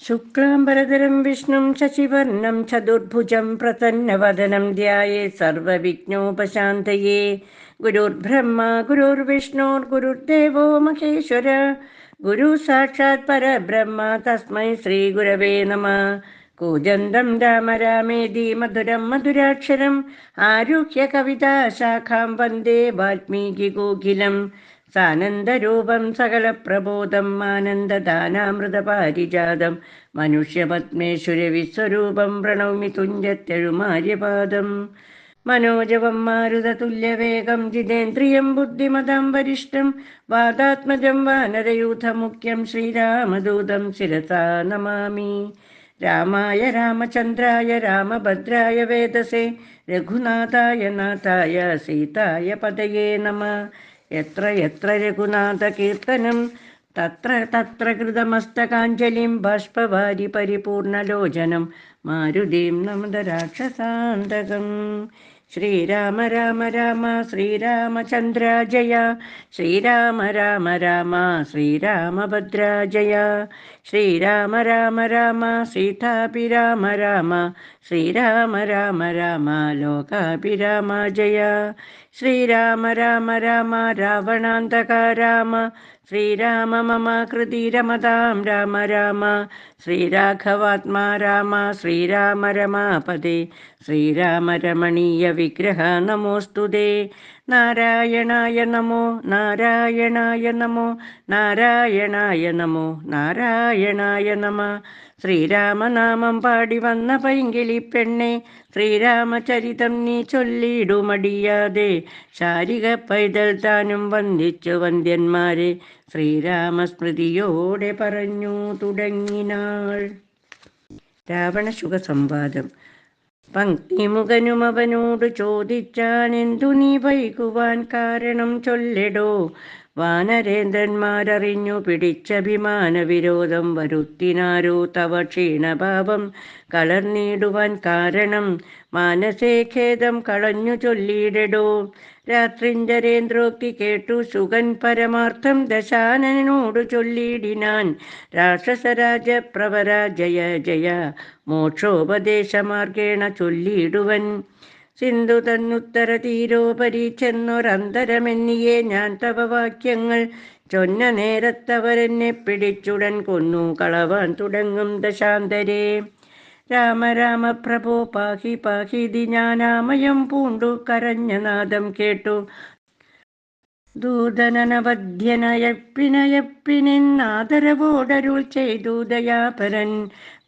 ശുക്ലാംബരധരം വിഷ്ണും ശശിവർണം ചതുർഭുജം പ്രസന്നവദനം ധ്യായേത് സർവവിഘ്നോപശാന്തയേ. ഗുരുർബ്രഹ്മ ഗുരുർവിഷ്ണുർഗുരുർദേവോ മഹേശ്വര. ഗുരു സാക്ഷാത് പരബ്രഹ്മ തസ്മൈ ശ്രീഗുരവേ നമഃ. കൂജന്തം രാമ രാമേതി മധുരം മധുരാക്ഷരം ആരുഹ്യ കവിതാശാഖാം വന്ദേ വാൽമീകികോകിലം. സാനന്ദരൂപം സകലപ്രബോധം ആനന്ദദാനാമൃതപാരിജാതം മനുഷ്യപത്മേശ്വര വിശ്വരൂപം പ്രണൗമി തുഞ്ചത്തെഴുമാര്യപാദം. മനോജവം മാരുതതുല്യവേഗം ജിതേന്ദ്രിയം ബുദ്ധിമതാം വരിഷ്ഠം വാതാത്മജം വാനരയൂഥമുഖ്യം ശ്രീരാമദൂതം ശിരസാ നമാമി. രാമായ രാമചന്ദ്രായ രാമഭദ്രായ വേദസേ രഘുനാഥായ നാഥായ സീതായ പതയേ നമഃ. എത്ര എത്ര രഘുനാഥകീർത്തനം തത്ര തത്ര കൃതമസ്തകാഞ്ജലിം ബാഷ്പവാരി പരിപൂർണലോചനം മാരുതിം നമത രാക്ഷസാന്തകം. ശ്രീരാമ രാമ രാമ ശ്രീരാമചന്ദ്ര ജയ. ശ്രീരാമ രാമ രാമ ശ്രീരാമഭദ്ര ജയ. ശ്രീരാമ രാമ രാമ സീതാഭിരാമ രാമ. ശ്രീരാമ രാമ രാമ ലോകാഭിരാമ ജയ. ശ്രീരാമ രാമ രാമ രാവണാന്തക രാമ. ശ്രീരാമ മമ കൃതി രമതാം രാമ രാമ. ശ്രീരാഘവാത്മാ രാമ ശ്രീരാമ രമാപദേ. ശ്രീരാമ രമണീയ വിഗ്രഹ നമോസ്തുതേ. നാരായണായ നമോ നാരായണായ നമോ നാരായണായ നമോ നാരായണായ നമ. ശ്രീരാമനാമം പാടി വന്ന പൈങ്കിളി പെണ്ണെ ശ്രീരാമചരിതം നീ ചൊല്ലിടുമടിയാതെ. ശാരിക പൈതൽ താനും വന്ദിച്ചു വന്ദ്യന്മാരെ ശ്രീരാമസ്മൃതിയോടെ പറഞ്ഞു തുടങ്ങിനാൾ. രാവണശുക സംവാദം. പങ്ക്തിമുഖനും അവനോട് ചോദിച്ചാൻ, എന്തു നീ വൈകുവാൻ കാരണം ചൊല്ലെടോ. വാനരേന്ദ്രന്മാരറിഞ്ഞു പിടിച്ചഭിമാന വിരോധം വരുത്തിനാരോ തവ ക്ഷീണഭാവം കളർന്നിടുവാൻ കാരണം. മാനസേ ഖേദം കളഞ്ഞു ചൊല്ലിയിടടോ. രാത്രിഞ്ചരേന്ദ്രോക്തി കേട്ടു ശുകൻ പരമാർത്ഥം ദശാനനോടു ചൊല്ലിയിടിനാൻ. രാക്ഷസരാജ പ്രവര ജയ ജയ മോക്ഷോപദേശമാർഗേണ ചൊല്ലിയിടുവൻ. സിന്ധു തന്നുത്തര തീരോപരി ചെന്നൊരന്തരമെന്നിയെ ഞാൻ തവ വാക്യങ്ങൾ ചൊന്ന നേരത്തവരെന്നെ പിടിച്ചുടൻ കൊന്നു കളവാൻ തുടങ്ങും ദശാന്തരേ. രാമ രാമ പ്രഭോ പാഹി പാഹിതി ഞാനാമയം പൂണ്ടു കരഞ്ഞ നാദം കേട്ടു. ദൂതനനവധ്യനയപ്പിനയപ്പിനെന്നാദരവോടരുൾ ചെയ്തു ദയാപരൻ.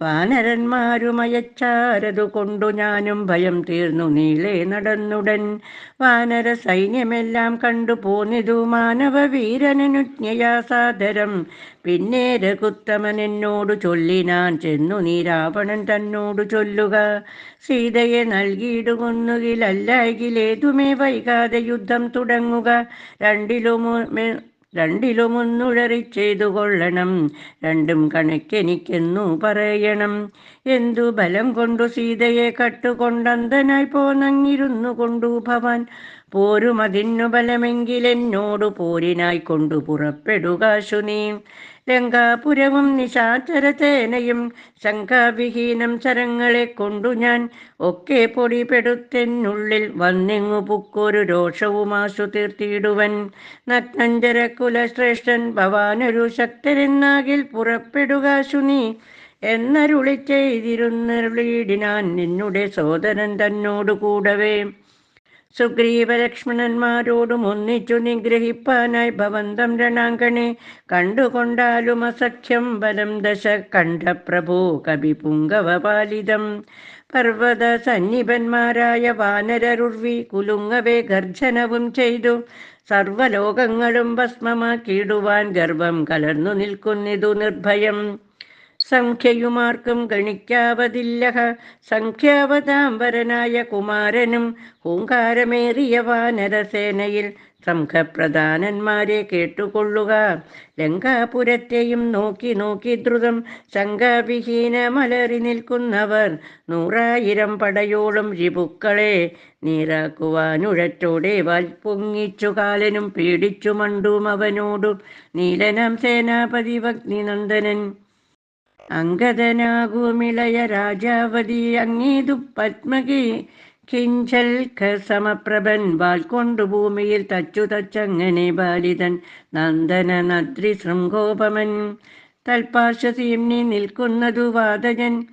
വാനരന്മാരുമയച്ചാരതു കൊണ്ടു ഞാനും ഭയം തീർന്നു നീളെ നടന്നുടൻ. വാനര സൈന്യമെല്ലാം കണ്ടു പോന്നിതു മാനവ വീരനുജ്ഞയാ സാദരം. പിന്നെ രഘുത്തമൻ എന്നോടു ചൊല്ലിനാൻ, ചെന്നു നീ രാവണൻ തന്നോടു ചൊല്ലുക. സീതയെ നൽകിയിടുകൊന്നുകിലല്ലായെങ്കിലേതുമേ വൈകാതെ യുദ്ധം തുടങ്ങുക. രണ്ടിലുമൊന്നുഴറി ചെയ്തു കൊള്ളണം. രണ്ടും കണക്കെനിക്കെന്നു പറയണം. എന്തു ബലം കൊണ്ടു സീതയെ കട്ടുകൊണ്ടന്തനായി പോന്നങ്ങിരുന്നു കൊണ്ടു ഭവാൻ. പോരുമതിന്നു ബലമെങ്കിലെന്നോടു പോരിനായി കൊണ്ടു പുറപ്പെടുക ശുനീ. ലങ്കാപുരവും നിശാചരസേനയും ശങ്കാവിഹീനം ശരങ്ങളെ കൊണ്ടു ഞാൻ ഒക്കെ പൊടിപെടുത്തെന്നുള്ളിൽ വന്നെങ്ങു പുക്കൊരു രോഷവുമാശു തീർത്തിടുവൻ. നഗ്നഞ്ചരകുലശ്രേഷ്ഠൻ ഭവാനൊരു ശക്തരെന്നാകിൽ പുറപ്പെടുക ശുനീ എന്നരുളി ചെയ്തിരുന്നരുളിയിടിനാൻ നിന്നുടെ സോദരൻ തന്നോടു കൂടവേ. സുഗ്രീവലക്ഷ്മണന്മാരോടും ഒന്നിച്ചു നിഗ്രഹിപ്പാനായി ഭവന്തം രണാങ്കണെ കണ്ടുകൊണ്ടാലും അസഖ്യം ബലം ദശ കണ്ഠ പ്രഭോ കവിപുങ്കവപാലിതം. പർവ്വത സന്നിഭന്മാരായ വാനരരുർവി കുലുങ്ങവേ ഗർജനവും ചെയ്തു സർവലോകങ്ങളും ഭസ്മമാക്കിയിടുവാൻ ഗർവം കലർന്നു നിൽക്കുന്നിതു നിർഭയം. സംഖ്യയുമാർക്കും ഗണിക്കാവതില്ലഹ സംഖ്യാവതാംബരനായ കുമാരനും ഹൂങ്കാരമേറിയ വാനരസേനയിൽ സംഘപ്രധാനന്മാരെ കേട്ടുകൊള്ളുക. ലങ്കാപുരത്തെയും നോക്കി നോക്കി ദ്രുതം ശങ്കാവിഹീനമലറി നിൽക്കുന്നവർ 100,000 പടയോളം രിപുക്കളെ നീറാക്കുവാനുഴറ്റോടെ വാൽ പൊങ്ങിച്ചു കാലനും പീഡിച്ചു മണ്ടും അവനോടും നീലനം സേനാപതി വഗ്നിനന്ദനൻ. അങ്കദനാകുമിളയ രാജാവതി അങ്ങേതു പത്മകി കിഞ്ചൽ സമപ്രഭൻ വാൽ കൊണ്ടു ഭൂമിയിൽ തച്ചു തച്ചങ്ങനെ ബാലിതൻ നന്ദന നദ്രി ശൃംഗോപമൻ തൽപാർശ്വസീംനി നിൽക്കുന്നതു വാതജൻ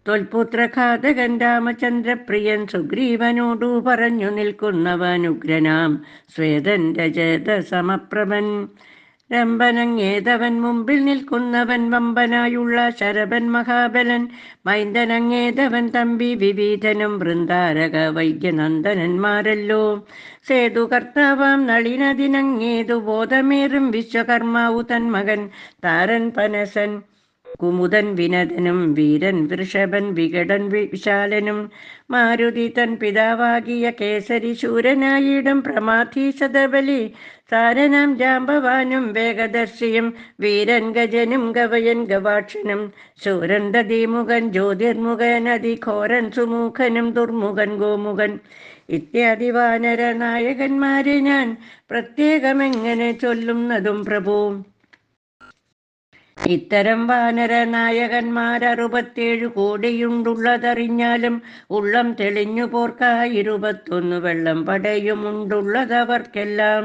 ത്വൽപുത്രഘാതകൻ രാമചന്ദ്രപ്രിയൻ സുഗ്രീവനോടു പറഞ്ഞു നിൽക്കുന്നവനുഗ്രനാം ശ്വേതൻ രജത സമപ്രഭൻ രംഭനങ്ങേതവൻ മുമ്പിൽ നിൽക്കുന്നവൻ വമ്പനായുള്ള ശരഭൻ മഹാബലൻ മൈന്ദനങ്ങേതവൻ തമ്പി വിവിധനും വൃന്ദാരക വൈദ്യനന്ദനന്മാരല്ലോ സേതുകർത്താവാം നളിനദിനങ്ങേതു ബോധമേറും വിശ്വകർമാവു തൻ മകൻ താരൻ പനസൻ കുമുദൻ വിനതനും വീരൻ വൃഷഭൻ വികടൻ വിശാലനും മാരുതി തൻ പിതാവാകിയ കേസരി ശൂരനായിടും പ്രമാധീശതബലി സാരനാം ജാമ്പവാനും വേഗദർശിയും വീരൻ ഗജനും ഗവയൻ ഗവാക്ഷനും ശൂരൻ ദതിമുഖൻ ജ്യോതിർമുഖൻ അതിഘോരൻ സുമുഖനും ദുർമുഖൻ ഗോമുഖൻ ഇത്യാദി വാനര നായകന്മാരെ ഞാൻ പ്രത്യേകമെങ്ങനെ ചൊല്ലുന്നതും പ്രഭു. ഇത്തരം വാനര നായകന്മാർ 67 കോടിയുണ്ടുള്ളതറിഞ്ഞാലും ഉള്ളം തെളിഞ്ഞു പോർക്കായി 21 വെള്ളം പടയുമുണ്ടുള്ളതവർക്കെല്ലാം.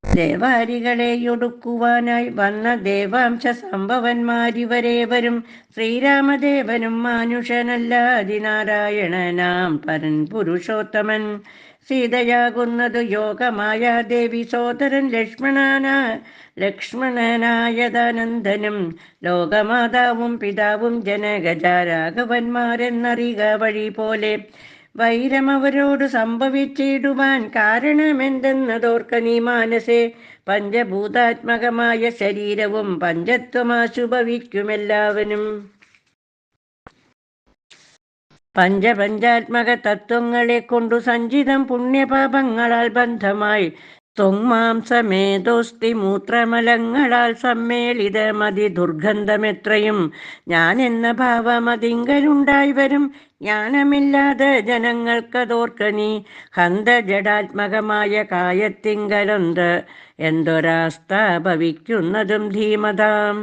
ദേവാരികളെയൊടുക്കുവാനായി വന്ന ദേവാംശ സംഭവന്മാരിവരേവരും ശ്രീരാമദേവനും മാനുഷനല്ല അതിനാരായണനാം പരൻ പുരുഷോത്തമൻ. സീതയാകുന്നതു യോഗമായ ദേവി സോദരൻ ലക്ഷ്മണനായതാനന്ദനും ലോകമാതാവും പിതാവും ജനഗജ രാഘവന്മാരെന്നറിക വഴി പോലെ. വൈരമവരോട് സംഭവിച്ചിടുവാൻ കാരണമെന്തെന്നതോർക്ക നീ മാനസേ. പഞ്ചഭൂതാത്മകമായ ശരീരവും പഞ്ചത്വമാശു ഭവിക്കുമെല്ലാവനും. പഞ്ചാത്മക തത്വങ്ങളെ കൊണ്ടു സഞ്ചിതം പുണ്യപാപങ്ങളാൽ ബന്ധമായി ത്വങ്മാംസമേതോസ്തി മൂത്രമലങ്ങളാൽ സമ്മേളിതമതി ദുർഗന്ധമെത്രയും. ഞാനെന്ന ഭാവമതിങ്കലുണ്ടായി വരും ജ്ഞാനമില്ലാതെ ജനങ്ങൾക്കതോർക്ക നീ. ഹന്ത ജഡാത്മകമായ കായത്തിങ്കലൊന്ത് എന്തൊരാസ്ഥ ഭവിക്കുന്നതും ധീമതാം.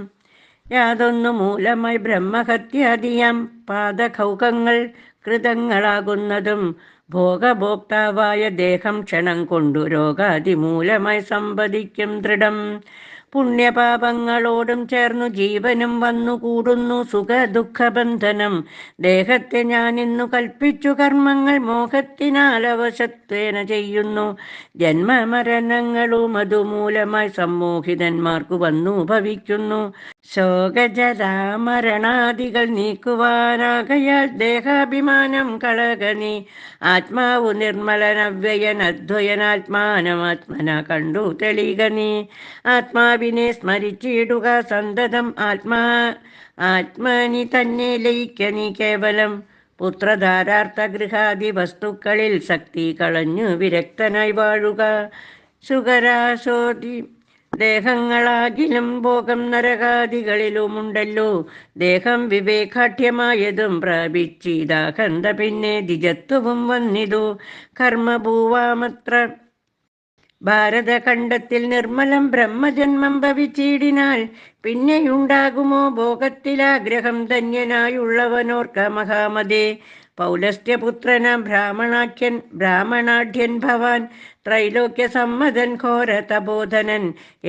യാതൊന്നു മൂലമായി ബ്രഹ്മഹത്യാദിയാം പാദഖൗകങ്ങൾ കൃതങ്ങളാകുന്നതും ഭോഗഭോക്താവായ ദേഹം ക്ഷണം കൊണ്ടു രോഗാതിമൂലമായി സമ്പദിക്കും ദൃഢം. പുണ്യപാപങ്ങളോടും ചേർന്നു ജീവനും വന്നു കൂടുന്നു സുഖ ദുഃഖബന്ധനം. ദേഹത്തെ ഞാനിന്നു കൽപ്പിച്ചു കർമ്മങ്ങൾ മോഹത്തിനാലവശത്വേന ചെയ്യുന്നു. ജന്മമരണങ്ങളും അതുമൂലമായി സമ്മോഹിതന്മാർക്കു വന്നു ഭവിക്കുന്നു. ശോകജരാമരണാദികൾ നീക്കുവാനാകയാൽ ദേഹാഭിമാനം കളകനി. ആത്മാവു നിർമ്മലനവ്യയൻ അദ്വയനാത്മാനമാത്മന കണ്ടു തെളികനി. ആത്മാവിനെ സ്മരിച്ചിടുക സന്തതം ആത്മനി തന്നെ ലയിക്കനി കേവലം. പുത്രധാരാർത്ഥ ഗൃഹാദി വസ്തുക്കളിൽ ശക്തി കളഞ്ഞു വിരക്തനായി വാഴുക. സുഖരാശോധി ദേഹങ്ങളാകിലും ഭോഗം നരകാദികളിലുമുണ്ടല്ലോ. ദേഹം വിവേകാഠ്യമായതും പ്രാപിച്ചിതാകന്ത പിന്നെ ദ്വിജത്വവും വന്നിതു. കർമ്മഭൂവാമത്ര ഭാരതഖണ്ഡത്തിൽ നിർമ്മലം ബ്രഹ്മജന്മം ഭവിച്ചിടിനാൽ പിന്നെയുണ്ടാകുമോ ഭോഗത്തിലാഗ്രഹം. ധന്യനായുള്ളവനോർക്ക മഹാമതേ. പൗലസ്ത്യപുത്രനാം ബ്രാഹ്മണാഢ്യൻ ഭവാൻ ത്രൈലോക്യ സമ്മതൻ ഘോര തപോധനൻ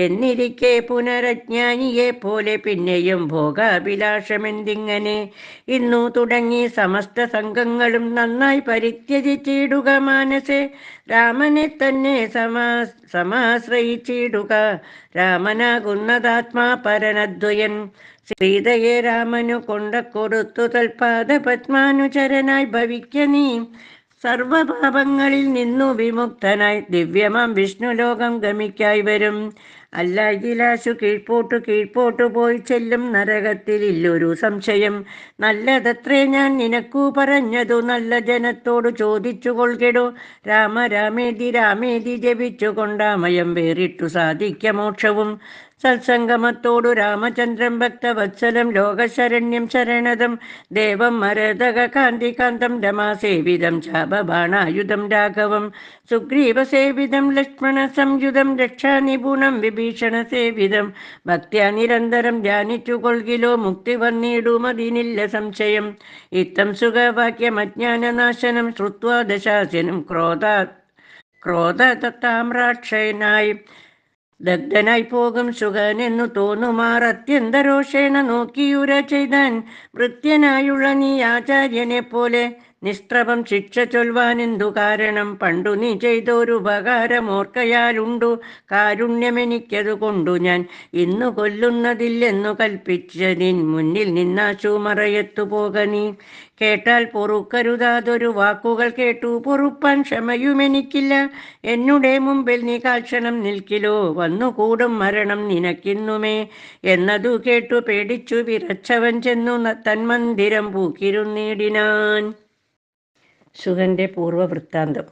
എന്നിരിക്കെ പുനരജ്ഞാനിയെ പോലെ പിന്നെയും ഭോഗാഭിലാഷമെന്തിങ്ങനെ. ഇന്നു തുടങ്ങി സമസ്ത സംഘങ്ങളും നന്നായി പരിത്യജിച്ചിടുക മാനസേ. രാമനെ തന്നെ സമാശ്രയിച്ചിടുക. രാമനാകുന്നതാത്മാ പരനദ്വയൻ. സീതയെ രാമനു കൊടുത്തു തൽപാദ പത്മാനുചരനായി ഭവിക്ക നീ. സർവപാപങ്ങളിൽ നിന്നു വിമുക്തനായി ദിവ്യമാം വിഷ്ണുലോകം ഗമിക്കായി വരും. അല്ലായിലാശു കീഴ്പോട്ടു പോയി ചെല്ലും നരകത്തിലില്ലൊരു സംശയം. നല്ലതത്രേ ഞാൻ നിനക്കു പറഞ്ഞതു നല്ല ജനത്തോടു ചോദിച്ചു കൊൾകെടോ. രാമേതി ജപിച്ചു കൊണ്ടാമയം വേറിട്ടു സാധിക്ക മോക്ഷവും. സത്സംഗമത്തോടു രാമചന്ദ്രം ഭക്തവത്സലം ലോകശരണ്യം ശരണദം ദേവം മരതക കാന്തികാന്തം രമാസേവിതം ചാപബാണായുധം രാഘവം സുഗ്രീവസേവിതം ലക്ഷ്മണ സംയുതം രക്ഷാനിപുണം വിഭീഷണസേവിതം ഭക്ത്യാ നിരന്തരം ധ്യാനിച്ചു കൊൾകിലോ മുക്തി വന്നിടുമതിനില്ല സംശയം. ഇത്തം സുഖവാക്യമജ്ഞാനനാശനം ശ്രുത്വാ ദശാസ്യനും ക്രോധതാമ്രാക്ഷനായി ദഗ്ധനായി പോകും ശുഗനെന്നു തോന്നുമാർ അത്യന്തരോഷേണ നോക്കിയുര ചെയ്താൻ. ഭൃത്യനായുള്ള നീ ആചാര്യനെ പോലെ നിസ്ത്രപം ശിക്ഷ ചൊൽവാനെന്തു കാരണം? പണ്ടു നീ ചെയ്തൊരുപകാരമോർക്കയാലുണ്ടു കാരുണ്യമെനിക്കതു കൊണ്ടു ഞാൻ ഇന്നു കൊല്ലുന്നതില്ലെന്നു കൽപ്പിച്ചതിൻ മുന്നിൽ നിന്നാശു മറയത്തു പോക നീ. കേട്ടാൽ പൊറുക്കരുതാതൊരു വാക്കുകൾ കേട്ടു പൊറുപ്പാൻ ക്ഷമയുമെനിക്കില്ല. എന്നുടെ മുമ്പിൽ നീ കാൽക്ഷണം നിൽക്കിലോ വന്നുകൂടും മരണം നിനക്കിന്നുമേ. എന്നതു കേട്ടു പേടിച്ചു വിറച്ചവൻ ചെന്നു തന്മന്ദിരം പൂക്കിരുന്നിടിനാൻ. ശുഗന്റെ പൂർവവൃത്താന്തം.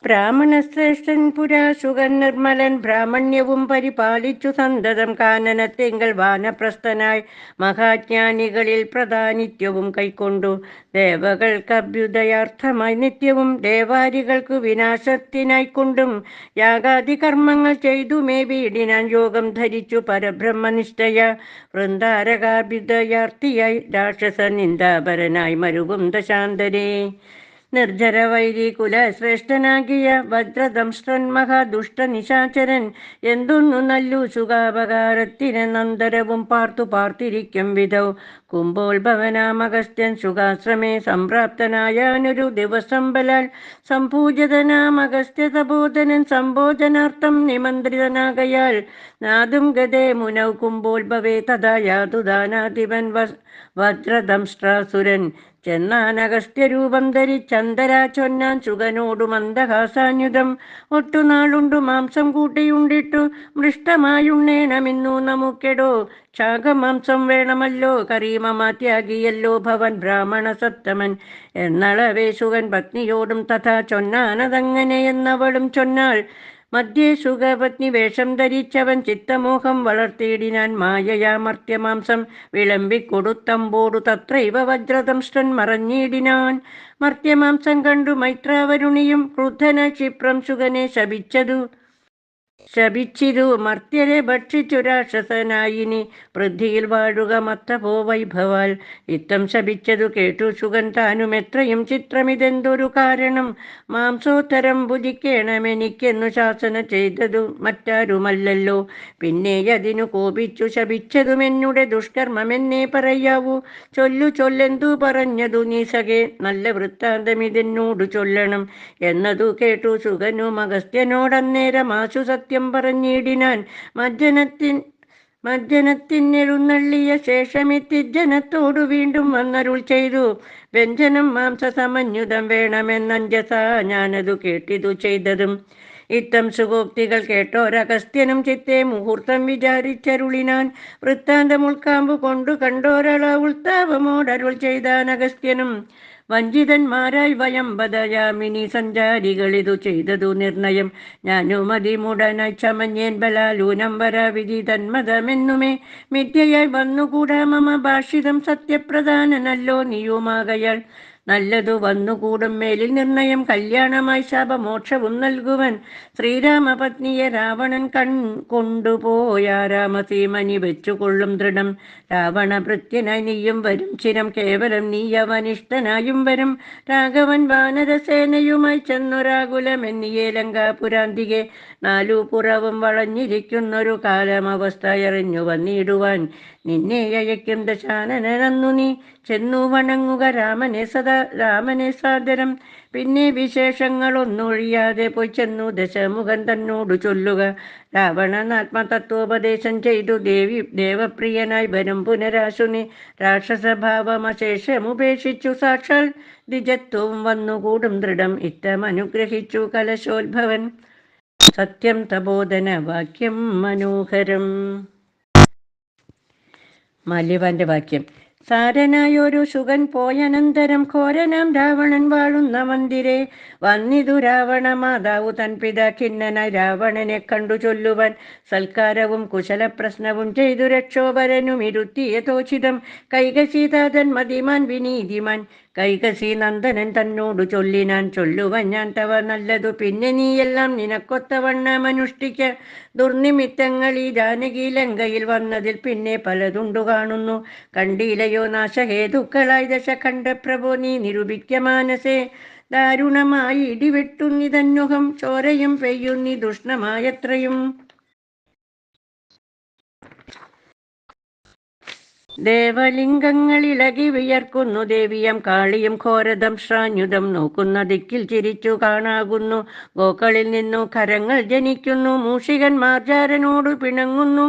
ബ്രാഹ്മണശ്രേഷ്ഠൻ പുരാ ശുഗൻ നിർമ്മലൻ ബ്രാഹ്മണ്യവും പരിപാലിച്ചു സന്തതം കാനനത്തെങ്കൽ വാനപ്രസ്ഥനായി മഹാജ്ഞാനികളിൽ പ്രധാനിത്യവും കൈക്കൊണ്ടു ദേവകൾക്കഭ്യുദയാർത്ഥമായി നിത്യവും ദേവാരികൾക്കു വിനാശത്തിനായിക്കൊണ്ടും യാഗാദി കർമ്മങ്ങൾ ചെയ്തുമേ വീടിനാൻ യോഗം ധരിച്ചു പരബ്രഹ്മനിഷ്ഠയ വൃന്ദാരകാഭ്യുദയാർത്ഥിയായി രാക്ഷസ നിന്ദാപരനായി മരുവും ദശാന്തരേ. നിർജ്ജരവൈരി കുലശ്രേഷ്ഠനാകിയ വജ്രദംഷ്ട്രൻ മഹാദുഷ്ടനിശാചരൻ എന്തൊന്നു നല്ലു സുഖാപകാരത്തിന് നന്തരവും പാർത്തിരിക്കും വിധൗ കുംഭോത്ഭവനാമഗസ്ത്യൻ സുഖാശ്രമേ സംപ്രാപ്തനായാനൊരു ദിവസം ബലാൽ സംപൂജിതനാമഗസ്ത്യ തപോധനൻ സംഭോജനാർത്ഥം നിമന്ത്രിതനാകയാൽ നാദും ഗതേ മുനൗ കുംഭോത്ഭവേ തഥാ യാതുദാനാധിപൻ വജ്രദംഷ്ട്രാസുരൻ. ചെന്നാനഗസ്ത്യരൂപം ധരിച്ചന്തരാ ചൊന്നാൻ ശുഗനോടു മന്ദഹാസാന്യുതം ഒട്ടുനാളുണ്ടു മാംസം കൂട്ടിയുണ്ടിട്ടു മൃഷ്ടമായുണ്ണേണമിന്നു നമുക്കെടോ. ശാഖമാംസം വേണമല്ലോ കരീമമാത്യാഗിയല്ലോ ഭവൻ ബ്രാഹ്മണ സത്തമൻ എന്നളവേ ശുഗൻ പത്നിയോടും തഥാ ചൊന്നാനതങ്ങനെ എന്നവളും ചൊന്നാൾ. മധ്യേ സുഖപത്നി വേഷം ധരിച്ചവൻ ചിത്തമോഹം വളർത്തിയിടിനാൻ മായയാ മർത്യമാംസം വിളമ്പിക്കൊടുത്തമ്പോടു തത്രൈവ വജ്രദംഷ്ടൻ മറഞ്ഞിടിനാൻ. മർത്യമാംസം കണ്ടു മൈത്രാവരുണിയും ക്രുദ്ധന ക്ഷിപ്രം ശുഗനെ ശപിച്ചിരു മർത്യരെ ഭക്ഷിച്ചു രാക്ഷസനായിനി പൃഥ്വിയിൽ വാഴുക മത്തപോ വൈഭവാൽ. ഇത്തം ശപിച്ചതു കേട്ടു ശുഗൻ താനും എത്രയും ചിത്രമിതെന്തൊരു കാരണം മാംസോത്തരം ഭുജിക്കേണമെനിക്കെന്നു ശാസന ചെയ്തതു മറ്റാരുമല്ലല്ലോ. പിന്നെ അതിനു കോപിച്ചു ശപിച്ചതുമെന്നുടെ ദുഷ്കർമ്മമെന്നേ പറയാവൂ. ചൊല്ലെന്തു പറഞ്ഞതു നീ സഖേ നല്ല വൃത്താന്തമിതെന്നോടു ചൊല്ലണം എന്നതു കേട്ടു ശുഗനും അഗസ്ത്യനോടന്നേരം ആശു സത്യം പറഞ്ഞിടിനാൻ. മജ്ജനത്തിനെഴുന്നള്ളിയ ശേഷമിത്തിജ്ജനത്തോടു വീണ്ടും വന്നരുൾ ചെയ്തു വ്യഞ്ജനം മാംസസമന്യുതം വേണമെന്നഞ്ജസാ ഞാനതു കേട്ടിതു ചെയ്തതും. ഇത്തം സുഗോക്തികൾ കേട്ടോരഗസ്ത്യനും ചിത്തെ മുഹൂർത്തം വിചാരിച്ചരുളിനാൻ. വൃത്താന്തം ഉൾക്കാമ്പു കൊണ്ടു കണ്ടോരള ഉൾത്താപമോടരുൾ ചെയ്താൻ അഗസ്ത്യനും. വഞ്ചിതന്മാരായി വയംബദയാമിനി സഞ്ചാരികളിതു ചെയ്തതു നിർണയം. ഞാനുമതിമുടനായി ചമഞ്ഞേൻ ബലാലൂനം വരാവിധി തന്മതമെന്നുമേ മിഥ്യയായി വന്നുകൂടാ മമ ഭാഷിതം സത്യപ്രധാനനല്ലോ നീയുമാകയാൽ. നല്ലതു വന്നുകൂടും മേലിൽ നിർണയം കല്യാണമായി ശാപമോക്ഷവും നൽകുവൻ. ശ്രീരാമപത്നിയെ രാവണൻ കൊണ്ടുപോയ രാമസീമനി വെച്ചുകൊള്ളും ദൃഢം. രാവണ ഭൃത്യനായി നീയും വരും ചിരം കേവലം നീയവനിഷ്ഠനായും വരും. രാഘവൻ വാനരസേനയുമായി ചെന്നൊരാകുലമെന്നിയേ ലങ്കാപുരാന്തികെ നാലു പുറവും വളഞ്ഞിരിക്കുന്നൊരു കാലമവസ്ഥയറിഞ്ഞു വന്നിടുവാൻ നിന്നെ അയക്കും ദശാനനന്നു നീ ചെന്നു വണങ്ങുക രാമനെ സാദരം. പിന്നെ വിശേഷങ്ങളൊന്നൊഴിയാതെ പോയി ചെന്നു ദശമുഖൻ തന്നോടു ചൊല്ലുക. രാവണൻ ആത്മതത്വോപദേശം ചെയ്തു ദേവപ്രിയനായി വരും പുനരാശുനി രാക്ഷസഭാവമശേഷമുപേക്ഷിച്ചു സാക്ഷാൽ ദ്വിജത്വവും വന്നുകൂടും ദൃഢം. ഇത്തമനുഗ്രഹിച്ചു കലശോത്ഭവൻ സത്യം തബോധന വാക്യം മനോഹരം. മാല്യവാന്റെ വാക്യം. സാരനായൊരു സുഖൻ പോയനന്തരം ഘോരനാം രാവണൻ വാഴുന്ന മന്ദിരെ വന്നിതു രാവണ മാതാവു തൻ പിത ഖിന്നനായി രാവണനെ കണ്ടു ചൊല്ലുവാൻ സൽക്കാരവും കുശലപ്രശ്നവും ചെയ്തു രക്ഷോപരനും ഇരുത്തിയതോചിതം കൈകസീതാതൻ മതിമാൻ വിനീതിമാൻ കൈകസി നന്ദനൻ തന്നോടു ചൊല്ലിനാൻ ചൊല്ലുവൻ ഞാൻ തവ നല്ലതു പിന്നെ നീയെല്ലാം നിനക്കൊത്തവണ്ണമനുഷ്ഠിക്ക ദുർനിമിത്തങ്ങൾ ഈ ജാനകി ലങ്കയിൽ വന്നതിൽ പിന്നെ പലതുണ്ടു കാണുന്നു കണ്ടീലയോ നാശഹേതുക്കളായി ദശഖണ്ഡപ്രഭോ നീ നിരൂപിക്ക മാനസേ ദാരുണമായി ഇടിവെട്ടുന്നിതന്നുഹം ചോരയും പെയ്യുന്നി ദുഷ്ണമായത്രയും ദേവലിംഗങ്ങളിളകി വിയർക്കുന്നു ദേവിയം കാളിയും ഘോരദം ശ്രാഞ്ഞുതം നോക്കുന്ന ദിക്കിൽ ചിരിച്ചു കാണാകുന്നു ഗോക്കളിൽ നിന്നു കരങ്ങൾ ജനിക്കുന്നു മൂഷികൻ മാർജാരനോടു പിണങ്ങുന്നു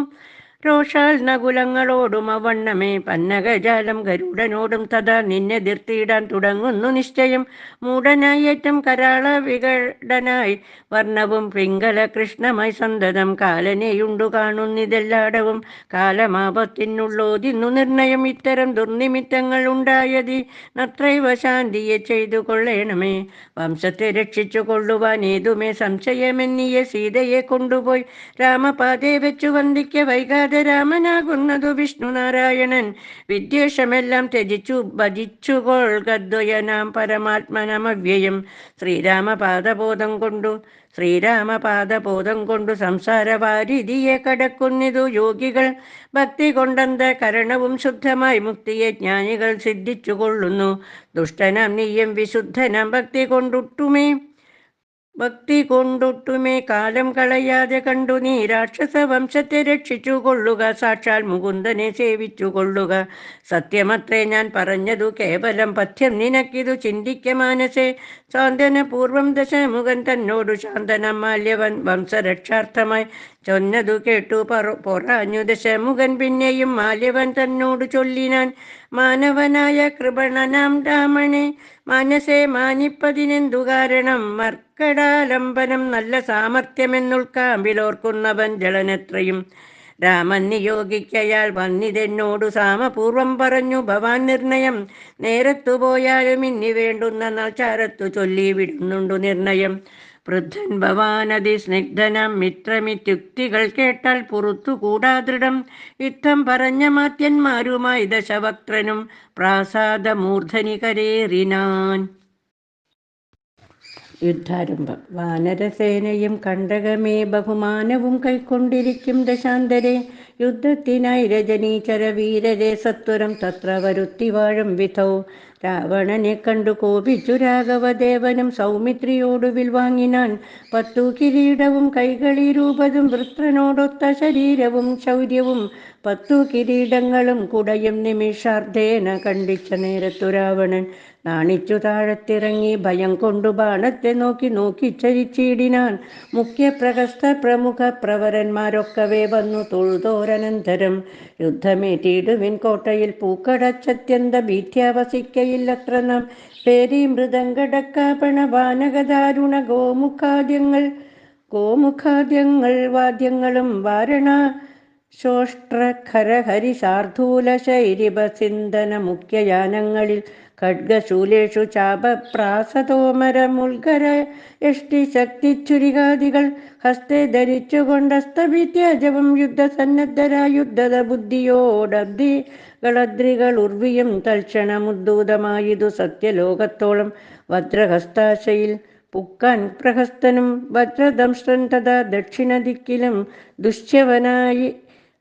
രോഷാൽ നകുലങ്ങളോടും അവണ്ണമേ പന്നകജാലം ഗരുഡനോടും തഥാ നിന്നെതിർത്തിയിടാൻ തുടങ്ങുന്നു നിശ്ചയം മൂടനായി ഏറ്റം കരാള വികടനായി വർണ്ണവും പിങ്കല കൃഷ്ണമായി സന്തതം കാലനെയുണ്ടു കാണുന്നിതെല്ലാടവും കാലമാപത്തിനുള്ളോതിന്നു നിർണയം ഇത്തരം ദുർനിമിത്തങ്ങൾ ഉണ്ടായതി നത്രൈവ ശാന്തിയെ ചെയ്തു കൊള്ളേണമേ വംശത്തെ രക്ഷിച്ചു കൊള്ളുവാൻ ഏതുമേ സംശയമെന്നിയെ സീതയെ കൊണ്ടുപോയി രാമപാതയെ വെച്ചു വന്ദിക്ക വൈകാതെ രാമനാകുന്നതു വിഷ്ണുനാരായണൻ വിദ്വേഷമെല്ലാം ത്യജിച്ചു ഭജിച്ചുകൊൾഗദ്വയനാം പരമാത്മനമവ്യയം ശ്രീരാമപാദബോധം കൊണ്ടു സംസാരവാരിധിയെ കടക്കുന്നിതു യോഗികൾ ഭക്തി കൊണ്ടന്ത കരണവും ശുദ്ധമായി മുക്തിയെ ജ്ഞാനികൾ സിദ്ധിച്ചു കൊള്ളുന്നു ദുഷ്ടനാം നീയം വിശുദ്ധനാം ഭക്തി കൊണ്ടൊട്ടുമേ കാലം കളയാതെ കണ്ടു നീ രാക്ഷസ വംശത്തെ രക്ഷിച്ചു കൊള്ളുക സാക്ഷാൽ മുകുന്ദനെ സേവിച്ചു കൊള്ളുക സത്യമത്രേ ഞാൻ പറഞ്ഞതു കേവലം പഥ്യം നിനക്കിതു ചിന്തിക്ക മാനസേ സാന്ത്വനപൂർവം ദശമുഖൻ തന്നോടു ശാന്തനം മാല്യവൻ വംശരക്ഷാർത്ഥമായി ചൊന്നതു കേട്ടു പൊറാഞ്ഞു ദശമുഖൻ പിന്നെയും മാല്യവൻ തന്നോടു ചൊല്ലിനാൻ മാനവനായ കൃപണനാം രാമനെ മനസ്സെ മാനിപ്പതിനെന്തു കാരണം മർക്കടാലംബനം നല്ല സാമർഥ്യമെന്നുൾക്കാമ്പിലോർക്കുന്നവൻ ജളനെത്രയും രാമൻ നിയോഗിക്കയാൽ വന്നിതെന്നോടു സാമപൂർവം പറഞ്ഞു ഭവാൻ നിർണയം നേരത്തു പോയാലും ഇനി വേണ്ടുന്ന നാചാരത്തു ചൊല്ലി വിടുന്നുണ്ടു നിർണയം വൃദ്ധൻ ഭവാനതി സ്നിഗ്ധനം മിത്രമിത്യുക്തികൾ കേട്ടാൽ പുറത്തുകൂടാ ദൃഢം യുദ്ധം പറഞ്ഞ മാത്യന്മാരുമായി ദശവക്ത്രനും പ്രാസാദമൂർധനി കരേറിനാൻ. യുദ്ധാരംഭം. വാനരസേനയും കണ്ടകമേ ബഹുമാനവും കൈക്കൊണ്ടിരിക്കും ദശാന്തരെ യുദ്ധത്തിനായി രജനീചര വീരരെ സത്വരം തത്ര വരുത്തി വാഴും വിധൗ രാവണനെ കണ്ടു കോപിച്ചു രാഘവദേവനും സൗമിത്രിയോടുവിൽ വാങ്ങിനാൻ 10 കിരീടവും കൈകളീരൂപതും വൃത്രനോടൊത്ത ശരീരവും ശൗര്യവും 10 കിരീടങ്ങളും കുടയും നിമിഷാർദ്ധേന കണ്ടിച്ച നേരത്തു രാവണൻ നാണിച്ചു താഴത്തിറങ്ങി ഭയം കൊണ്ടു ബാണത്തെ നോക്കി ചരിച്ചിടിനാൻ. മുഖ്യപ്രഹസ്ത പ്രമുഖ പ്രവരന്മാരൊക്കവേ വന്നു തൊഴുതോരനന്തരം യുദ്ധമേറ്റിടുവിൻ കോട്ടയിൽ പൂക്കടച്ചത്യന്ത ഭീത്യാവസിക്കയില്ലത്ര നാം പേരി മൃദംഗടക്കാപണ വാനകദാരുണ ഗോമുഖാദ്യങ്ങൾ വാദ്യങ്ങളും വാരണ ശോഷ്ട്രഖരഹരി ശാർദൂല ശൈരിഭസിന്ധന മുഖ്യയാനങ്ങളിൽ ഖഡ്ഗശൂലേഷു ചാപപ്രാസതോമര മുൾഗര യഷ്ടിശക്തിച്ചുരികാദികൾ ഹസ്തേ ധരിച്ചുകൊണ്ടസ്തഭിത്യജവും യുദ്ധസന്നദ്ധരായ യുദ്ധത ബുദ്ധിയോടബ്ധികളദ്രികൾ ഉർവിയും തൽക്ഷണമുദ്ദൂതമായതു സത്യലോകത്തോളം വജ്രഹസ്താശയിൽ പുക്കാൻ പ്രഹസ്തനും വജ്രദംഷ്ടൻ തഥാ ദക്ഷിണദിക്കിലും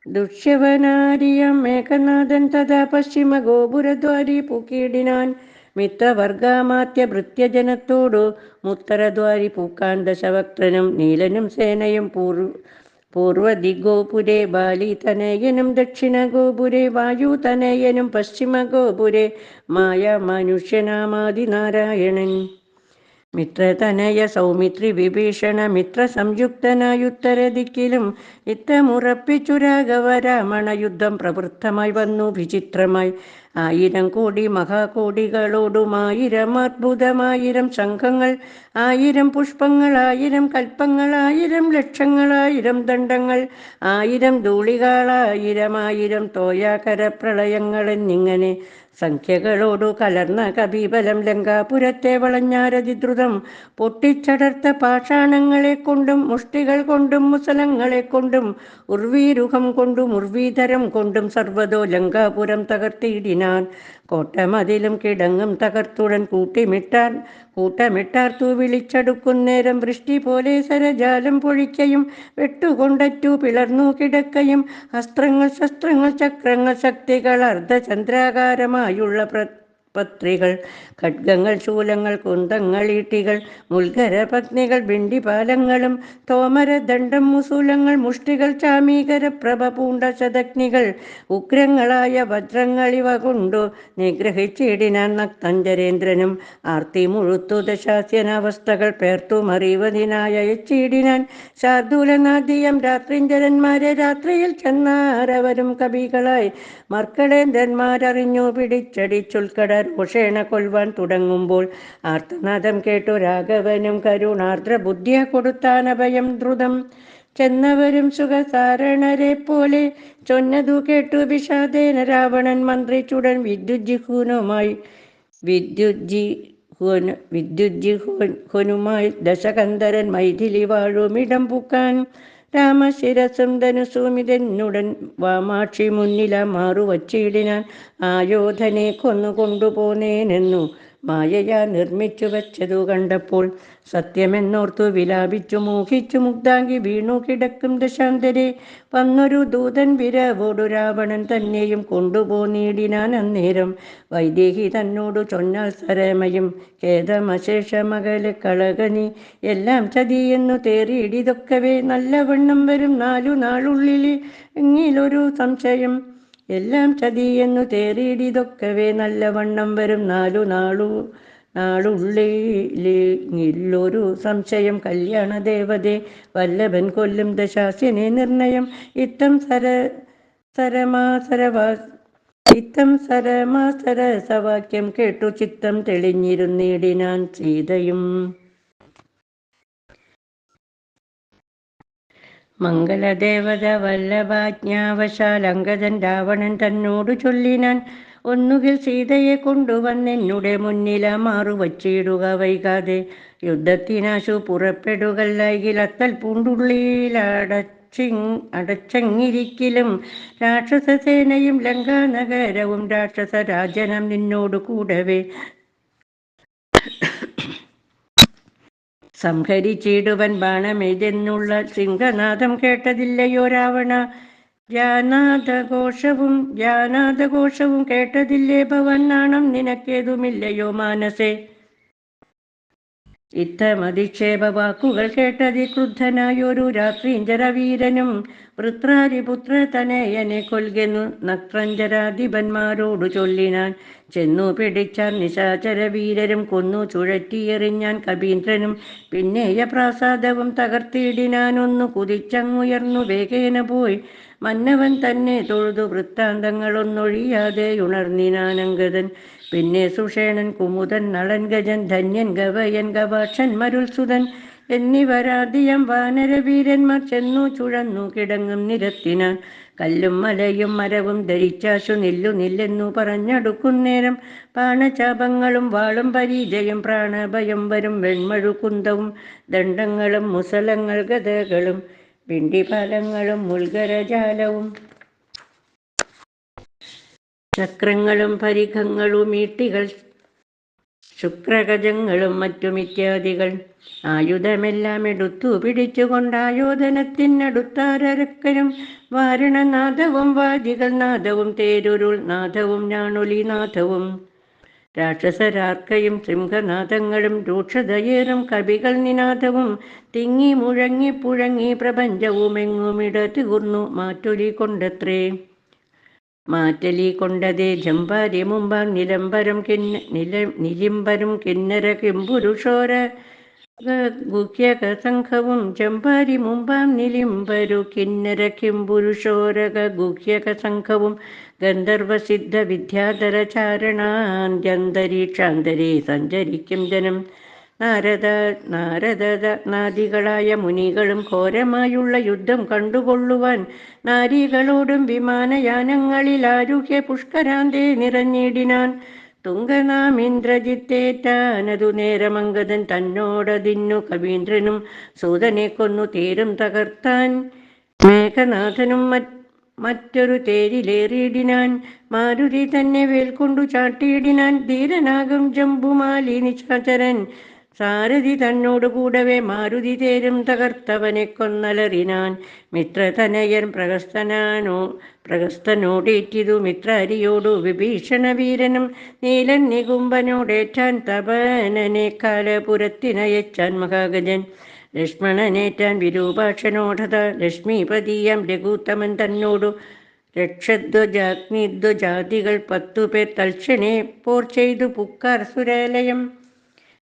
ദുഷ്യവനാരിയം മേഘനാഥൻ തഥാ പശ്ചിമ ഗോപുരദ്വാരി പൂക്കിയിടിനാൻ. മിത്രവർഗാമാത്യ ഭൃത്യജനത്തോടു മുത്തരദ്വാരി പൂക്കാൻ ദശവക്ത്രനും നീലനും സേനയും പൂർവദിഗോപുരേ ബാലിതനയനും ദക്ഷിണ ഗോപുരേ വായുതനയനും പശ്ചിമ ഗോപുരേ മായ മനുഷ്യനാമാദിനാരായണൻ. മിത്രതനയ സൗമിത്രി വിഭീഷണ മിത്ര സംയുക്തനായുത്തര ദിക്കിലും ഇത്തമുറപ്പിച്ചു രാഘവ രാമണ യുദ്ധം പ്രവൃത്തമായി വന്നു വിചിത്രമായി. 1000 കോടി മഹാകോടികളോടുമായിരം അർബുദമായിരം ശംഖങ്ങൾ, 1000 പുഷ്പങ്ങൾ, 1000 കൽപ്പങ്ങൾ, 1000 ലക്ഷങ്ങൾ, 1000 ദണ്ഡങ്ങൾ, 1000 ധൂളികൾ, 1000 തോയാകര പ്രളയങ്ങൾ എന്നിങ്ങനെ സംഖ്യകളോടു കലർന്ന കപിബലം ലങ്കാപുരത്തെ വളഞ്ഞാരതിദ്രുതം പൊട്ടിച്ചടർത്ത പാഷാണങ്ങളെ കൊണ്ടും മുഷ്ടികൾ കൊണ്ടും മുസലങ്ങളെ കൊണ്ടും ഉർവീരുഹം കൊണ്ടും ഉർവീധരം കൊണ്ടും സർവ്വതോ ലങ്കാപുരം തകർത്തിയിടിനാൻ. കോട്ടമതിലും കിടങ്ങും തകർത്തുടൻ കൂട്ടമിട്ടാർത്തു വിളിച്ചടുക്കുന്നേരം വൃഷ്ടി പോലെ സരജാലം പൊഴിക്കയും വെട്ടുകൊണ്ടറ്റു പിളർന്നു കിടക്കയും അസ്ത്രങ്ങൾ ശസ്ത്രങ്ങൾ ചക്രങ്ങൾ ശക്തികൾ അർദ്ധചന്ദ്രാകാരമായുള്ള പത്രികൾ ഖഡ്ഗങ്ങൾ ശൂലങ്ങൾ കുന്തങ്ങൾ ഈട്ടികൾ മുൽഗര പത്നികൾ ബിണ്ടിപാലങ്ങളും തോമരദണ്ഡം മുസൂലങ്ങൾ മുഷ്ടികൾ ചാമീകര പ്രഭ പൂണ്ട ശതഗ്നികൾ ഉഗ്രങ്ങളായ വജ്രങ്ങൾ ഇവ കൊണ്ടു നിഗ്രഹിച്ചിടിനാൻ നക്തഞ്ചരേന്ദ്രനും ആർത്തി മുഴുത്തു ദശാസ്യനാവസ്ഥകൾ പേർത്തു മറിവതിനായ എച്ചിടിനാൻ ശാർദൂലനാദിയം രാത്രിഞ്ചരന്മാരെ രാത്രിയിൽ ചെന്നാരവരും കവികളായി മർക്കടേന്ദ്രന്മാരറിഞ്ഞു പിടിച്ചടിച്ചുൽക്കട രോഷേണ കൊൽവാൻ തുടങ്ങുമ്പോൾ ആർത്തനാദം കേട്ടു രാഘവനും കരുണാർദ്ര ബുദ്ധിയ കൊടുത്താനഭയം ദ്രുതം ചെന്നവരും സുഖസാരണരെ പോലെ ചൊന്നതു കേട്ടു വിഷാദേന രാവണൻ മന്ത്രിച്ചുടൻ വിദ്യുജ്ജിഹ്വനുമായി ദശകന്ധരൻ മൈഥിലി വാഴുമിടം പൂക്കാൻ രാമശിരസും ധനുസൂമിതെന്നുടൻ വാമാക്ഷി മുന്നില മാറുവച്ചിടിനാൻ ആയോധനെ കൊന്നുകൊണ്ടുപോന്നേനെന്നു മായയാ നിർമ്മിച്ചു വച്ചതു കണ്ടപ്പോൾ സത്യമെന്നോർത്തു വിലാപിച്ചു മോഹിച്ചു മുഗ്ധാങ്കി വീണു കിടക്കും ദശാന്തരെ വന്നൊരു ദൂതൻ വിരവോടു രാവണൻ തന്നെയും കൊണ്ടുപോന്നിടിനാൻ അന്നേരം വൈദേഹി തന്നോടു ചൊന്നാൽ സരമയും ഖേദമശേഷമകലെ കളകനി എല്ലാം ചതിയെന്നു തേറിയിടിതൊക്കവേ നല്ലവണ്ണം വരും 4 നാളുള്ളിൽ എങ്ങിലൊരു സംശയം എല്ലാം ചതിയെന്നു തേറിയിടിതൊക്കവേ നല്ലവണ്ണം വരും 4 നാളുള്ളിലൊരു സംശയം കല്യാണ ദേവതേ വല്ലഭൻ കൊല്ലും ദശാസ്യനെ നിർണയം ഇത്തം സരമാസരസവാക്യം കേട്ടു ചിത്തം തെളിഞ്ഞിരുന്നിടിനാൻ സീതയും. മംഗളദേവത വല്ലഭാജ്ഞാവശാൽ അംഗദൻ രാവണൻ തന്നോടു ചൊല്ലിനാൻ ഒന്നുകിൽ സീതയെ കൊണ്ടുവന്നെന്നുടെ മുന്നില മാറുവച്ചിടുക വൈകാതെ യുദ്ധത്തിനാശു പുറപ്പെടുകല്ലെങ്കിൽ അത്തൽ പൂണ്ടുള്ളിലടച്ചെങ്ങിരിക്കലും രാക്ഷസസേനയും ലങ്കാനഗരവും രാക്ഷസരാജനം നിന്നോടു കൂടവേ സംഹരിച്ചിടുവൻ ബാണമെയ്തെന്നുള്ള സിംഹനാദം കേട്ടതില്ലയോ രാവണ ജാനാദഘോഷവും കേട്ടതില്ലേ ഭവൻ നാണം നിനക്കേതുമില്ലയോ മാനസേ ഇത്തമധിക്ഷേപ വാക്കുകൾ കേട്ടതി ക്രുദ്ധനായൊരു രാത്രീഞ്ചരവീരനും വൃത്രാരിപുത്ര തനയനെ കൊൽകെന്നു നക്ത്രഞ്ചരാധിപന്മാരോടു ചൊല്ലിനാൻ ചെന്നു പിടിച്ചാൻ നിശാചരവീരരും കൊന്നു ചുഴറ്റിയെറിഞ്ഞാൻ കപീന്ദ്രനും പിന്നെയ പ്രാസാദവും തകർത്തിയിടിനാൻ ഒന്നു കുതിച്ചങ്ങുയർന്നു വേഗേന പോയി മന്നവൻ തന്നെ തൊഴുതു വൃത്താന്തങ്ങളൊന്നൊഴിയാതെ ഉണർന്നിനാനങ്കദൻ പിന്നെ സുഷേണൻ കുമുദൻ നളൻ ഗജൻ ധന്യൻ ഗവയൻ ഗവാക്ഷൻ മരുൾസുതൻ എന്നിവരാധിയം വാനരവീരന്മാർ ചെന്നു ചുഴന്നു കിടങ്ങും നിരത്തിനാൻ കല്ലും മലയും മരവും ധരിച്ചാശു നില്ലെന്നു പറഞ്ഞടുക്കുന്നേരം പാണചാപങ്ങളും വാളും പരീജയും പ്രാണഭയം വരും വെൺമഴു കുന്തവും ദണ്ഡങ്ങളും മുസലങ്ങൾ ഗദകളും പിണ്ടിപാലങ്ങളും മുൽഗരജാലവും ചക്രങ്ങളും പരിഖങ്ങളും ഈട്ടികൾ ശുക്രഗജങ്ങളും മറ്റുമിത്യാദികൾ ആയുധമെല്ലാം എടുത്തു പിടിച്ചുകൊണ്ടായോധനത്തിനടുത്താരക്കരും വാരണനാദവും വാദികൾ നാദവും തേരുരുൾ നാദവും ഞാണൊലി നാദവും രാക്ഷസരാർക്കയും സിംഹനാദങ്ങളും രൂക്ഷതയേറും കവികൾ നിനാദവും തിങ്ങി മുഴങ്ങി പുഴങ്ങി പ്രപഞ്ചവും എങ്ങുമിടതീർന്നു മാറ്റലി കൊണ്ടതേ ജമ്പാരി മുമ്പാം നിലിംബരും കിന്നര കിംപുരുഷോര ഗുഹ്യകസംഘവും ചെമ്പാരി മുമ്പാം നിലിംബരു കിന്നര കിംപുരുഷോരക ഗുഹ്യകസംഘവും ഗന്ധർവസിദ്ധ വിദ്യാധര ചാരണാന്ത്യന്തരീക്ഷാന്തരേ സഞ്ചരിക്കും ജനം. നാരദ നാദികളായ മുനികളും ഘോരമായുള്ള യുദ്ധം കണ്ടുകൊള്ളുവാൻ നാരികളോടും വിമാനയാനങ്ങളിൽ ആരുഹ്യ പുഷ്കരാന്തേ നിറഞ്ഞിടിനാൻ. തുങ്കനാം ഇന്ദ്രജിത്തേറ്റാനതു നേരമംഗതൻ തന്നോടതിന്നു കവീന്ദ്രനും സൂതനെ കൊന്നു തേരും തകർത്താൻ. മേഘനാഥനും മറ്റൊരു തേരിലേറിയിടിനാൻ. മാരുതി തന്നെ വേൽക്കൊണ്ടു ചാട്ടിയിടിനാൻ. ധീരനാകും ജംബുമാലി നിശാചരൻ സാരഥി തന്നോടു കൂടവേ മാരുതി തേരും തകർത്തവനെ കൊന്നലറിനാൻ. മിത്രതനയൻ പ്രഹസ്തനോടേറ്റിതു മിത്രാരിയോടു വിഭീഷണ വീരനും നീലൻ നികുംബനോടേറ്റാൻ തപനനെ കാലപുരത്തിനയച്ചാൻ മഹാഗജൻ. ലക്ഷ്മണനേറ്റാൻ വിരൂപാക്ഷനോടത ലക്ഷ്മീപതിയാം രഘുത്തമൻ തന്നോടു രക്ഷധ്വജാഗ്നിധ്വജാതികൾ 10 പേർ തൽക്ഷണേ പോർ ചെയ്തു പുക്കാർ സുരാലയം.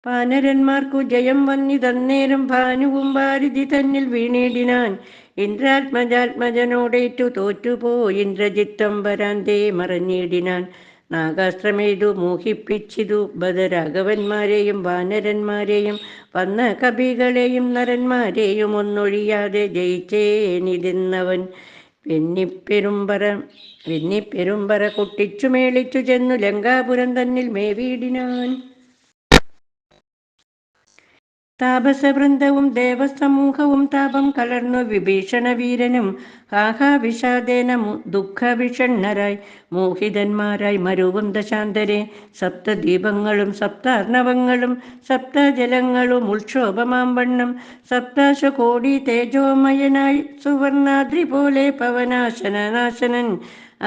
വാനരന്മാർക്കു ജയം വന്നിതന്നേരം ഭാനുവും വാരിധി തന്നിൽ വീണിടിനാൻ. ഇന്ദ്രാത്മജാത്മജനോടേറ്റു തോറ്റുപോയി ഇന്ദ്രജിത്തം വരാന്തേ മറഞ്ഞിടിനാൻ. നാഗാസ്ത്രമേതു മോഹിപ്പിച്ചിതു ബദരാഘവന്മാരെയും വാനരന്മാരെയും വന്ന കപികളെയും നരന്മാരെയും ഒന്നൊഴിയാതെ ജയിച്ചേനിതെന്നവൻ. വെന്നിപ്പെരുമ്പറ കൊട്ടിച്ചു മേളിച്ചു ചെന്നു ലങ്കാപുരം തന്നിൽ മേവിയിടിനാൻ. താപസവൃന്ദവും ദേവസമൂഹവും താപം കലർന്നു വിഭീഷണ വീരനും ഹാഹാവിഷാദേന ദുഃഖവിഷണ്ണരായി മോഹിതന്മാരായി മരുവും ദശാന്തരെ. സപ്തദീപങ്ങളും സപ്താർണവങ്ങളും സപ്തജലങ്ങളും ഉത്ക്ഷോഭമാം വണ്ണം സപ്താശകോടി തേജോമയനായി സുവർണാദ്രി പോലെ പവനാശനനാശനൻ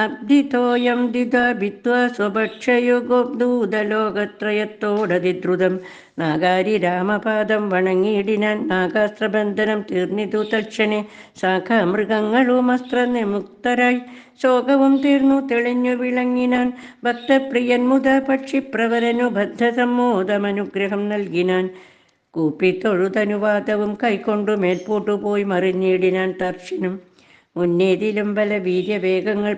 അബ്ദിതോയം ദിതാഭിത്വാ സ്വഭക്ഷയുഗോബ്ദൂതലോകത്രയത്തോടതിദ്രുതം. നാഗാരി രാമപാദം വണങ്ങിയിടിനാൻ. നാഗാസ്ത്രബന്ധനം തീർന്നിതു തൽക്ഷണേ. ശാഖാമൃഗങ്ങളും അസ്ത്രനിമുക്തരായി ശോകവും തീർന്നു തെളിഞ്ഞു വിളങ്ങിനാൻ. ഭക്തപ്രിയൻ മുത പക്ഷിപ്രവരനു ബദ്ധസമ്മോദമനുഗ്രഹം നൽകിനാൻ. കൂപ്പിത്തൊഴുതനുവാദവും കൈക്കൊണ്ടു മേൽപോട്ടു പോയി മറിഞ്ഞിടിനാൻ തർക്ഷനും. മുന്നേതിലും പല വീര്യവേഗങ്ങൾ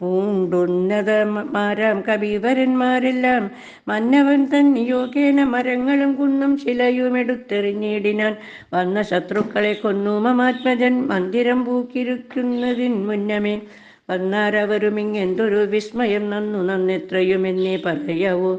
പൂണ്ടുന്നതമാരാം കവീവരന്മാരെല്ലാം മന്നവൻ തൻ നിയോഗേന മരങ്ങളും കുന്നും ശിലയുമെടുത്തെറിഞ്ഞിടിനാൻ. വന്ന ശത്രുക്കളെ കൊന്നു മമാത്മജൻ മന്ദിരം പൂക്കിരിക്കുന്നതിൻ മുന്നമേ. വന്നാരവരുമിങ്ങെന്തൊരു വിസ്മയം നന്നെത്രയുമെന്നേ പറയാവൂ.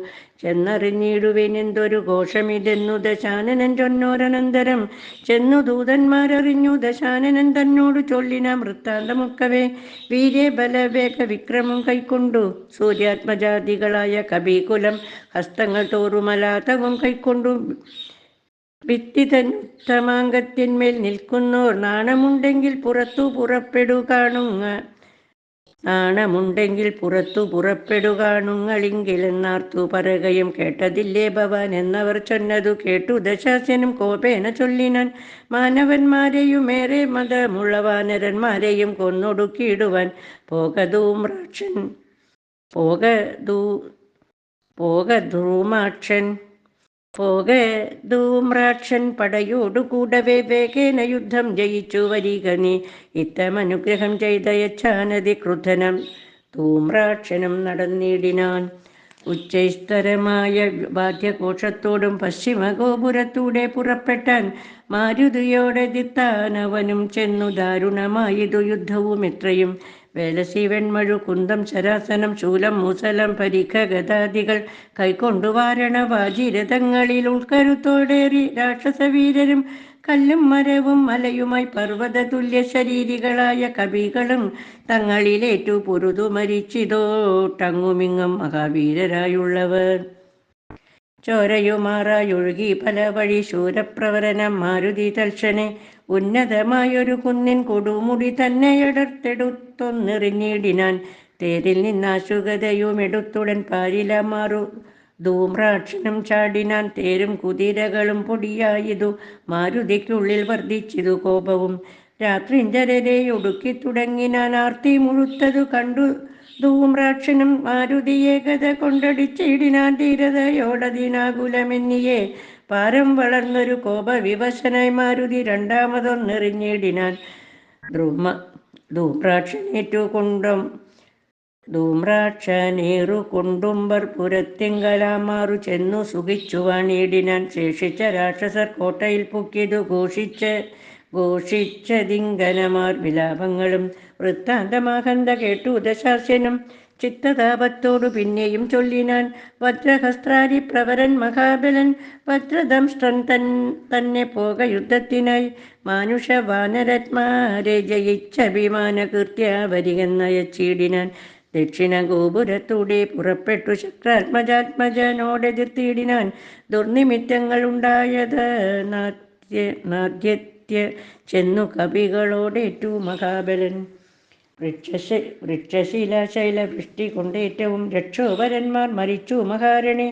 ചെന്നറിഞ്ഞിടുവിനെന്തൊരു ഘോഷമിതെന്നു ദശാനനൻ ചൊന്നോരനന്തരം. ചെന്നു ദൂതന്മാരറിഞ്ഞു ദശാനനൻ തന്നോടു ചൊല്ലിന വൃത്താന്തമൊക്കവേ. വീര്യബലവേഗ വിക്രമം കൈക്കൊണ്ടു സൂര്യാത്മജാതികളായ കപികുലം ഹസ്തങ്ങൾ തോറുമലാതവും കൈക്കൊണ്ടു ഭിത്തിതനുത്തമാങ്കത്തിന്മേൽ നിൽക്കുന്നോർ നാണമുണ്ടെങ്കിൽ പുറത്തു പുറപ്പെടുകാണുങ്ങളിങ്കിലെന്നാർത്തു പറകയും കേട്ടതില്ലേ ഭവാൻ എന്നവർ ചൊന്നതു കേട്ടു ദശാസ്യനും കോപേന ചൊല്ലിനാൻ. മാനവന്മാരെയുമേറെ മതമുള്ള വാനരന്മാരെയും കൊന്നൊടുക്കിയിടുവാൻ പോകധൂമ്രാക്ഷൻ പടയോടു കൂടവേ വേഗേന യുദ്ധം ജയിച്ചു വരിക നീ. ഇത്തമനുഗ്രഹം ചെയ്തയച്ചാനതി ക്രുദ്ധനം ധൂമ്രാക്ഷനും നടന്നിടിനാൻ. ഉച്ചൈസ്തരമായ വാദ്യഘോഷത്തോടും പശ്ചിമഗോപുരത്തൂടെ പുറപ്പെട്ടാൻ. മാരുതിയോടെ ദിത്താനവനും ചെന്നു ദാരുണമായതു യുദ്ധവും എത്രയും. വേലസി വെൺമഴു കുന്തം ശരാസനം ശൂലം മുസലം പരിഖ ഗതാദികൾ കൈക്കൊണ്ടു വാരണവാജിരഥങ്ങളിൽ ഉൾക്കരുത്തോടേറി രാക്ഷസവീരരും കല്ലും മരവും മലയുമായി പർവ്വത തുല്യ ശരീരികളായ കവികളും തങ്ങളിലേറ്റു പൊരുതു മരിച്ചിതോട്ടങ്ങുമിങ്ങും മഹാവീരരായുള്ളവർ. ചോരയുമാറായൊഴുകി പല വഴി ശൂരപ്രവരനം മാരുതി തൽക്ഷണേ. ഉന്നതമായൊരു കുന്നിൻ കൊടുമുടി തന്നെയടർത്തെടുത്തൊന്നെറിഞ്ഞിടിനാൻ. തേരിൽ നിന്നാശുഗതയുമെടുത്തുടൻ പാരിലമാറു ധൂമ്രാക്ഷനും ചാടിനാൻ. തേരും കുതിരകളും പൊടിയായതു മാരുതിക്കുള്ളിൽ വർദ്ധിച്ചിതു കോപവും. രാത്രിഞ്ചരരെ ഒടുക്കി തുടങ്ങിനാൻ. ആർത്തി മുഴുത്തതു കണ്ടു ധൂമ്രാക്ഷനും മാരുതിയെ ഗത കൊണ്ടടിച്ചിടിനാൻ ധീരതയോടതിനാകുലമെന്നിയെ പാരം വളർന്നൊരു കോപവിവശനായി മാരുതി രണ്ടാമതൊന്നെറിഞ്ഞിടിനാൻ. ധൂമ്രാക്ഷനേറു കൊണ്ടുംബർ പുരത്തിങ്കലാമാറു ചെന്നു സുഖിച്ചു വാണിടിനാൻ. ശേഷിച്ച രാക്ഷസർ കോട്ടയിൽ പുക്കിതു ഘോഷിച്ചതിങ്കനമാർ വിലാപങ്ങളും വൃത്താന്തമാകന്ത കേട്ടു ദശാസ്യനും ചിത്തതാപത്തോടു പിന്നെയും ചൊല്ലിനാൻ. വജ്രഹസ്ത്രാരി പ്രവരൻ മഹാബലൻ വജ്രദംഷ്ട്രൻ തന്നെ പോക യുദ്ധത്തിനായി മാനുഷ വാനരന്മാരെ ജയിച്ചഭിമാനകീർത്തിയ വരികെന്നയച്ചിടിനാൻ. ദക്ഷിണ ഗോപുരത്തൂടെ പുറപ്പെട്ടു ശക്രാത്മജാത്മജനോടെതിർത്തിടിനാൻ. ദുർനിമിത്തങ്ങൾ ഉണ്ടായത് നാദ്യത്യ ചെന്നു കവികളോടേറ്റു മഹാബലൻ. വൃക്ഷശിലാശൈലവൃഷ്ടി കൊണ്ടേറ്റവും രക്ഷോപരന്മാർ മരിച്ചു മഹാരണി.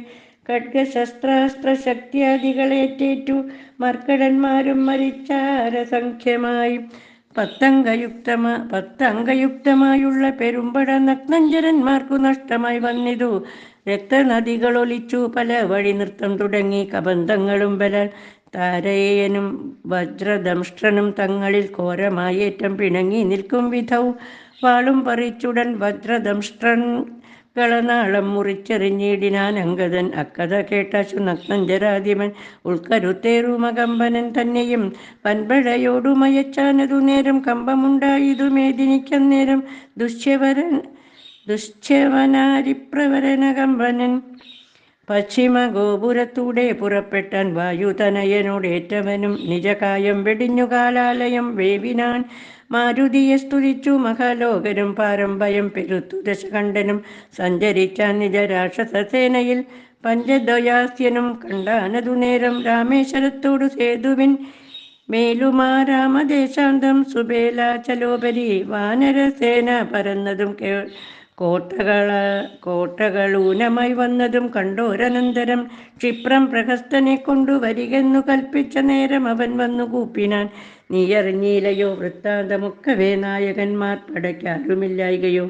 ഖഡ്ഗശസ്ത്രാസ്ത്രശക്തിയാദികളേറ്റേറ്റു മർക്കടന്മാരും മരിച്ചാരസംഖ്യമായി. പത്തംഗയുക്തമായുള്ള പെരുമ്പട നഗ്നഞ്ജരന്മാർക്കു നഷ്ടമായി വന്നിതു. രക്തനദികളൊലിച്ചു പല വഴി നൃത്തം തുടങ്ങി. കബന്ധങ്ങളും ബലാൽ താരയേയനും വജ്രദംഷ്ട്രനും തങ്ങളിൽ ഘോരമായേറ്റം പിണങ്ങി നിൽക്കും വിധൗ വാളും പറിച്ചുടൻ വജ്രദംഷ്ട്രൻ കളനാളം മുറിച്ചെറിഞ്ഞിടിനാൻ അങ്കദൻ. അക്കഥ കേട്ടാശു നഗ്നഞ്ജരാധിപൻ ഉൾക്കരുത്തേറുമകമ്പനൻ തന്നെയും വൻപഴയോടുമയച്ചാനതു നേരം കമ്പമുണ്ടായതു മേദിനിക്കന്നേരം ദുശ്യവനാരിപ്രവരനകമ്പനൻ. പശ്ചിമ ഗോപുരത്തൂടെ പുറപ്പെട്ടാൻ വായുതനയനോടേറ്റവനും നിജകായം വെടിഞ്ഞു കാലാലയം വേവിനാൻ. മാരുതിയെ സ്തുതിച്ചു മഹാലോകരും പാരമ്പയം പെരുത്തു ദശകണ്ഠനും സഞ്ചരിച്ചാൻ നിജരാക്ഷസേനയിൽ. പഞ്ചദ്വയാസ്യനും കണ്ടാനതു നേരം രാമേശ്വരത്തോടു സേതുവിൻ മേലുമാ രാമദേശാന്തം സുബേലാചലോപരി വാനരസേന പരന്നതും കോട്ടകളൂനമായി വന്നതും കണ്ടോരനന്തരം ക്ഷിപ്രം പ്രഹസ്തനെ കൊണ്ടു വരികെന്നു കൽപ്പിച്ച നേരം അവൻ വന്നു കൂപ്പിനാൻ. നീയറിഞ്ഞില്ലയോ വൃത്താന്തമൊക്കവേ നായകന്മാർ പടയ്ക്കാരുമില്ലായികയോ?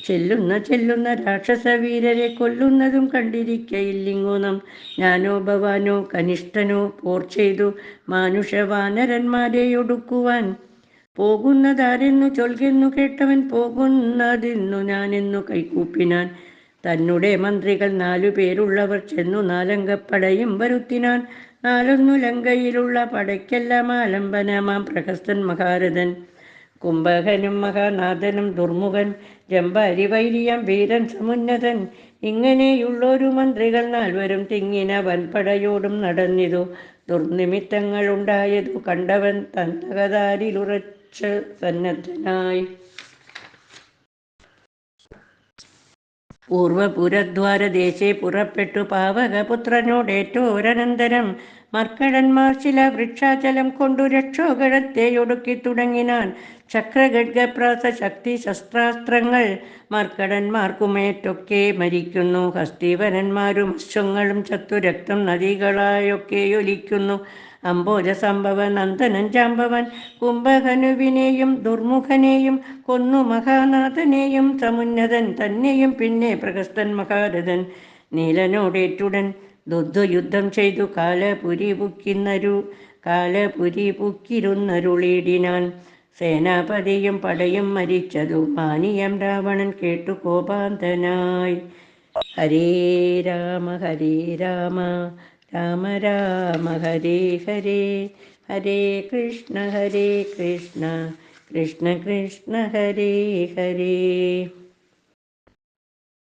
ചെല്ലുന്ന രാക്ഷസവീരരെ കൊല്ലുന്നതും കണ്ടിരിക്കയില്ലിങ്ങു നാം. ഞാനോ ഭവാനോ കനിഷ്ഠനോ പോർ ചെയ്തു മാനുഷവാനരന്മാരെ ഒടുക്കുവാൻ. പോകുന്നതാരെന്നു ചൊൽകെന്നു കേട്ടവൻ പോകുന്നതിന്നു ഞാനെന്നു കൈകൂപ്പിനാൻ. തന്നുടെ മന്ത്രികൾ 4 പേരുള്ളവർ ചെന്നു 4 അംഗപ്പടയും വരുത്തിനാൻ. 4 ലങ്കയിലുള്ള പടയ്ക്കെല്ലാം ആലംബനമാം പ്രഹസ്തൻ മഹാരഥൻ. കുംഭകനും മഹാനാഥനും ദുർമുഖൻ ജംബാരിവൈരിയം വീരൻ സമുന്നതൻ. ഇങ്ങനെയുള്ളൊരു മന്ത്രികൾ 4 തിങ്ങിന വൻപടയോടും നടന്നിതു. ദുർനിമിത്തങ്ങൾ ഉണ്ടായതു കണ്ടവൻ തന്തകതാരിലുറച്ച സന്നദ്ധനായി. പൂർവപുരദ്വാരദേശേ പുറപ്പെട്ടു പാവകപുത്രനോടേറ്റോരനന്തരം മർക്കടന്മാർ ചില വൃക്ഷാചലം കൊണ്ടു രക്ഷോഗണത്തെയൊടുക്കി തുടങ്ങിനാൻ. ചക്രഖഡ്ഗപ്രാസ ശക്തി ശസ്ത്രാസ്ത്രങ്ങൾ മർക്കടന്മാർക്കുമേറ്റൊക്കെ മരിക്കുന്നു. ഹസ്തീവരന്മാരും അശ്വങ്ങളും ചത്തു രക്തം നദികളായൊക്കെയൊലിക്കുന്നു. അംബോജ സംഭവ നന്ദനൻ ജാമ്പവൻ കുംഭകനുവിനെയും ദുർമുഖനെയും കൊന്നു മഹാനാഥനെയും സമുന്നതൻ തന്നെയും പിന്നെ പ്രഹസ്തൻ മഹാരഥൻ. നീലനോടേറ്റുടൻ യുദ്ധം ചെയ്തു കാലപുരി പുക്കിരുന്നരുളിടിനാൻ. സേനാപതിയും പടയും മരിച്ചതു മാനിയം രാവണൻ കേട്ടു കോപാന്തനായി. ഹരേ രാമ രാമ രാമ ഹരേ ഹരേ, ഹരേ കൃഷ്ണ കൃഷ്ണ കൃഷ്ണ ഹരേ ഹരേ.